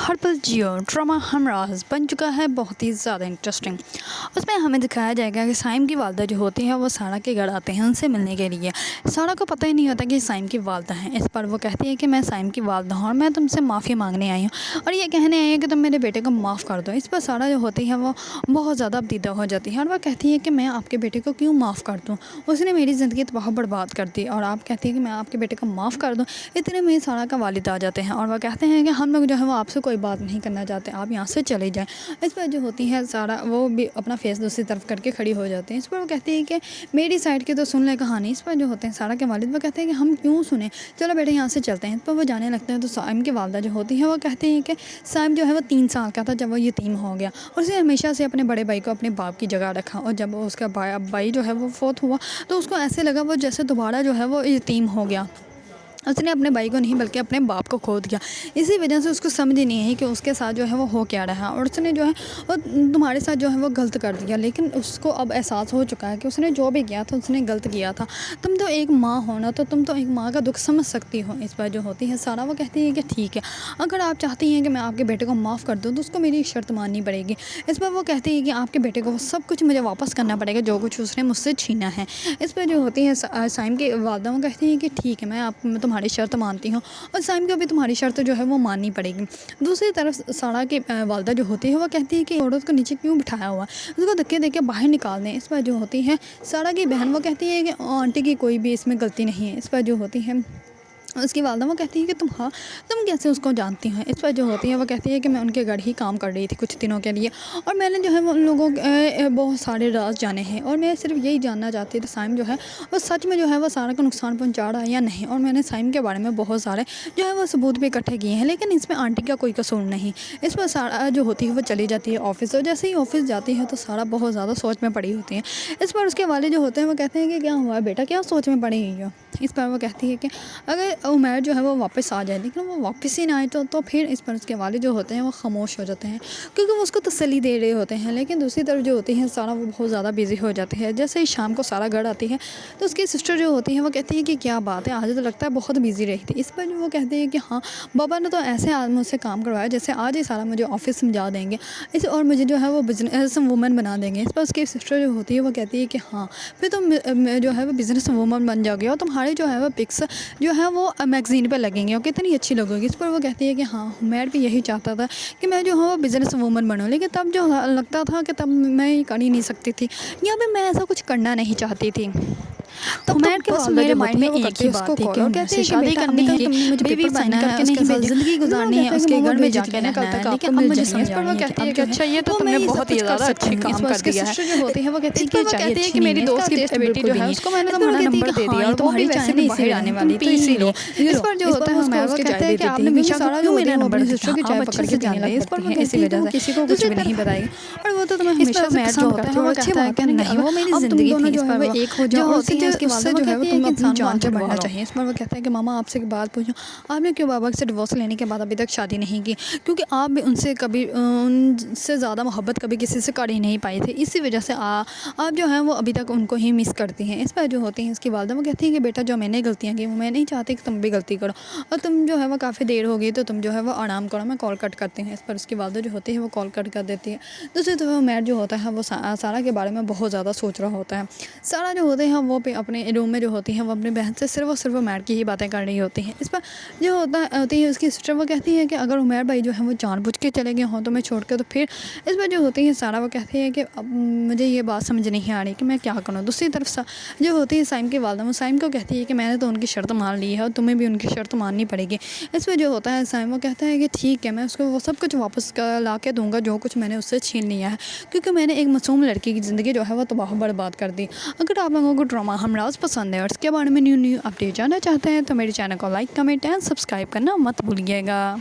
ہر پل Jio drama ہمراز بن چکا ہے بہت ہی زیادہ انٹرسٹنگ۔ اس میں ہمیں دکھایا جائے گا کہ سائم کی والدہ جو ہوتی ہے وہ سارا کے گھر آتے ہیں ان سے ملنے کے لیے۔ سارا کو پتہ ہی نہیں ہوتا کہ سائم کی والدہ ہیں۔ اس پر وہ کہتی ہے کہ میں سائم کی والدہ ہوں اور میں تم سے معافی مانگنے آئی ہوں اور یہ کہنے آئی ہوں کہ تم میرے بیٹے کو معاف کر دو۔ اس پر سارا جو ہوتی ہے وہ بہت زیادہ ابتیدہ ہو جاتی ہے اور وہ کہتی ہے کہ میں آپ کے بیٹے کو کیوں معاف کر دوں، اس نے میری زندگی تباہ برباد کر دی، اور آپ کہتی ہے کہ میں آپ کے بیٹے کو معاف کر دوں۔ اتنے میں سارا کا والد آ جاتے ہیں اور وہ کہتے ہیں کہ ہم لوگ جو ہے وہ آپ سے کوئی بات نہیں کرنا چاہتے، آپ یہاں سے چلے جائیں۔ اس پر جو ہوتی ہے سارا وہ بھی اپنا فیس دوسری طرف کر کے کھڑی ہو جاتے ہیں۔ اس پر وہ کہتی ہے کہ میری سائڈ کی تو سن لے کہانی۔ اس پر جو ہوتے ہیں سارا کے والد وہ کہتے ہیں کہ ہم کیوں سنیں، چلو بیٹے یہاں سے چلتے ہیں۔ اس پر وہ جانے لگتے ہیں تو سائم کی والدہ جو ہوتی ہے وہ کہتی ہے کہ سائم جو ہے وہ 3 سال کا تھا جب وہ یتیم ہو گیا، اور اسے ہمیشہ سے اپنے بڑے بھائی کو اپنے باپ کی جگہ رکھا، اور جب اس کا بھائی جو ہے وہ فوت ہوا تو اس کو ایسے لگا وہ جیسے دوبارہ جو ہے وہ یتیم ہو گیا۔ اس نے اپنے بھائی کو نہیں بلکہ اپنے باپ کو کھو دیا۔ اسی وجہ سے اس کو سمجھ نہیں ہے کہ اس کے ساتھ جو ہے وہ ہو کیا رہا، اور اس نے جو ہے وہ تمہارے ساتھ جو ہے وہ غلط کر دیا، لیکن اس کو اب احساس ہو چکا ہے کہ اس نے جو بھی کیا تھا اس نے غلط کیا تھا۔ تم تو ایک ماں ہو نا، تو تم تو ایک ماں کا دکھ سمجھ سکتی ہو۔ اس پر جو ہوتی ہے سارا وہ کہتی ہے کہ ٹھیک ہے، اگر آپ چاہتی ہیں کہ میں آپ کے بیٹے کو معاف کر دوں تو اس کو میری ایک شرط ماننی پڑے گی۔ اس پر وہ کہتی ہے کہ آپ کے بیٹے کو سب کچھ مجھے واپس کرنا پڑے گا جو کچھ اس نے مجھ سے چھینا ہے۔ اس پر جو ہوتی ہے سائم کی والدہ وہ کہتی ہے کہ ٹھیک ہے، میں تمہاری شرط مانتی ہوں، اور سائم کو بھی تمہاری شرط جو ہے وہ ماننی پڑے گی۔ دوسری طرف سارا کی والدہ جو ہوتی ہے وہ کہتی ہے کہ عورت کو نیچے کیوں بٹھایا ہوا ہے، اس کو دھکے دے کے باہر نکال دیں۔ اس پر جو ہوتی ہے سارا کی بہن وہ کہتی ہے کہ آنٹی کی کوئی بھی اس میں غلطی نہیں ہے۔ اس پر جو ہوتی ہے اس کی والدہ وہ کہتی ہے کہ تم کیسے اس کو جانتی ہیں۔ اس پر جو ہوتی ہے وہ کہتی ہے کہ میں ان کے گھر ہی کام کر رہی تھی کچھ دنوں کے لیے، اور میں نے جو ہے وہ ان لوگوں کے بہت سارے راز جانے ہیں، اور میں صرف یہی جاننا چاہتی تھی سائم جو ہے وہ سچ میں جو ہے وہ سارا کو نقصان پہنچا رہا ہے یا نہیں، اور میں نے سائم کے بارے میں بہت سارے جو ہے وہ ثبوت بھی اکٹھے کیے ہیں، لیکن اس میں آنٹی کا کوئی قصور نہیں۔ اس پر سارا جو ہوتی ہے وہ چلی جاتی ہے آفس، اور جیسے ہی آفس جاتی ہے تو سارا بہت زیادہ سوچ میں پڑی ہوتی ہے۔ اس پر اس کے والد جو ہوتے ہیں وہ کہتے ہیں کہ کیا ہوا بیٹا، کیا سوچ میں پڑی ہوئی ہو۔ اس پر وہ کہتی ہے کہ اگر عمیر جو ہے وہ واپس آ جائے، لیکن وہ واپس ہی نہ آئے تو پھر اس پر اس کے والد جو ہوتے ہیں وہ خاموش ہو جاتے ہیں، کیونکہ وہ اس کو تسلی دے رہے ہوتے ہیں، لیکن دوسری طرف جو ہوتی ہے سارا وہ بہت زیادہ بزی ہو جاتی ہے۔ جیسے ہی شام کو سارا گھر آتی ہے تو اس کی سسٹر جو ہوتی ہے وہ کہتی ہے کہ کیا بات ہے، آج تو لگتا ہے بہت بزی رہی تھی۔ اس پر جو وہ کہتی ہے کہ ہاں بابا نے تو ایسے آج مجھ سے کام کروایا جیسے آج ہی سارا مجھے آفس سمجھا دیں گے اور مجھے جو ہے وہ بزنس وومن بنا دیں گے۔ اس پر اس کی سسٹر جو ہوتی ہے وہ کہتی ہے کہ ہاں پھر تم جو ہے وہ بزنس وومن بن جاؤ گے، اور تمہارے جو ہے وہ پکس جو ہے وہ میگزین پہ لگیں گے اور کتنی اچھی لگے گی۔ اس پر وہ کہتی ہے کہ ہاں عمیر بھی یہی چاہتا تھا کہ میں جو ہوں وہ بزنس وومن بنوں، لیکن تب جو لگتا تھا کہ تب میں یہ کر ہی نہیں سکتی تھی، یا پھر میں ایسا کچھ کرنا نہیں چاہتی تھی۔ تو عمیر کے بس والدہ میرے جو مائنڈ ہوتی میں ہے وہ ایک کرتی ہی ہے اس بات کو تھی کال، کہ اور انہوں کہتے سے ہیں کہ شادی بیٹا کرنی ابھی ہے، تک مجھے بیبی پیپر سائن بنانا کر ہے، کے اس نہیں کے بعد بھیجے، زندگی گزارنی ہے، اس کے گھر میں جا کے نا کل تک آپ کو مل جائیں گے۔ اس پر وہ کہتی ہے کہ اچھا یہ تو تم نے بہت ہی زیادہ اچھی کام کر دیا ہے۔ سسٹر جو ہوتی ہے وہ کہتی ہے کہ وہ چاہیے کہتی ہے اچھی کہ میری نہیں ہے، دوست کی اس کا بیٹی جو ہے اس کو میں نے تمہارا نمبر دے دیا، اور وہ بھی ویسے بھی باہر آنے والی، تو اسی لیے اس پر جو ہوتا ہے ہمارا وہ کہتا ہے کہ آپ نے ہمیشہ سارا جو میرا نمبر اپنی سسٹر کی چائے پکڑ کے پینے لگ پڑتی ہے، اسی وجہ سے کسی کو کچھ بھی نہیں بتائے گی، اور وہ تو تمہیں ہمیشہ سے پسند کرتی ہے، اور اچھی بات ہے نہیں وہ میری زندگی تھی۔ اس پر وہ ایک ہو جاؤ، اس کے والدہ جو ہے وہ تم اپنی جان سے بڑھنا چاہیے۔ اس پر وہ کہتا ہے کہ ماما آپ سے ایک بات پوچھوں، آپ نے کیوں بابا سے ڈیورس لینے کے بعد ابھی تک شادی نہیں کی، کیونکہ آپ بھی ان سے زیادہ محبت کبھی کسی سے کر ہی نہیں پائی تھی، اسی وجہ سے آپ جو ہیں وہ ابھی تک ان کو ہی مس کرتی ہیں۔ اس پر جو ہوتی ہیں اس کی والدہ وہ کہتی ہیں کہ بیٹا جو میں نے غلطیاں کی وہ میں نہیں چاہتی کہ تم بھی غلطی کرو، اور تم جو ہے وہ کافی دیر ہو گئی تو تم جو ہے وہ آرام کرو، میں کال کٹ کرتی ہوں۔ اس پر اس کی والدہ جو ہوتی ہے وہ کال کٹ کر دیتی ہے۔ دوسری طرف عمیر جو ہوتا ہے وہ سارا کے بارے میں بہت زیادہ سوچ رہا ہوتا ہے۔ سارا جو ہوتے ہیں وہ اپنے روم میں جو ہوتی ہیں وہ اپنی بہن سے صرف عمیر کی ہی باتیں کر رہی ہوتی ہیں۔ اس پر جو ہوتی ہے اس کی سسٹر وہ کہتی ہے کہ اگر عمیر بھائی جو ہے وہ جان بوجھ کے چلے گئے ہوں تو میں چھوڑ کے، تو پھر اس پر جو ہوتی ہے سارا وہ کہتی ہے کہ اب مجھے یہ بات سمجھ نہیں آ رہی کہ میں کیا کروں۔ دوسری طرف جو ہوتی ہے سائم کی والدہ وہ سائم کو کہتی ہے کہ میں نے تو ان کی شرط مان لی ہے اور تمہیں بھی ان کی شرط ماننی پڑے گی۔ اس پہ جو ہوتا ہے سائم وہ کہتا ہے کہ ٹھیک ہے میں اس کو وہ سب کچھ واپس لا کے دوں گا جو کچھ میں نے اس سے چھین لیا ہے، کیونکہ میں نے ایک معصوم لڑکی کی زندگی جو ہے وہ تباہ برباد کر دی۔ اگر آپ لوگوں کو ڈرامہ ہمراز پسند ہے اور اس کے بارے میں نیو اپڈیٹ جاننا چاہتے ہیں تو میرے چینل کو لائک، کمنٹ اینڈ سبسکرائب کرنا مت بھولیے گا۔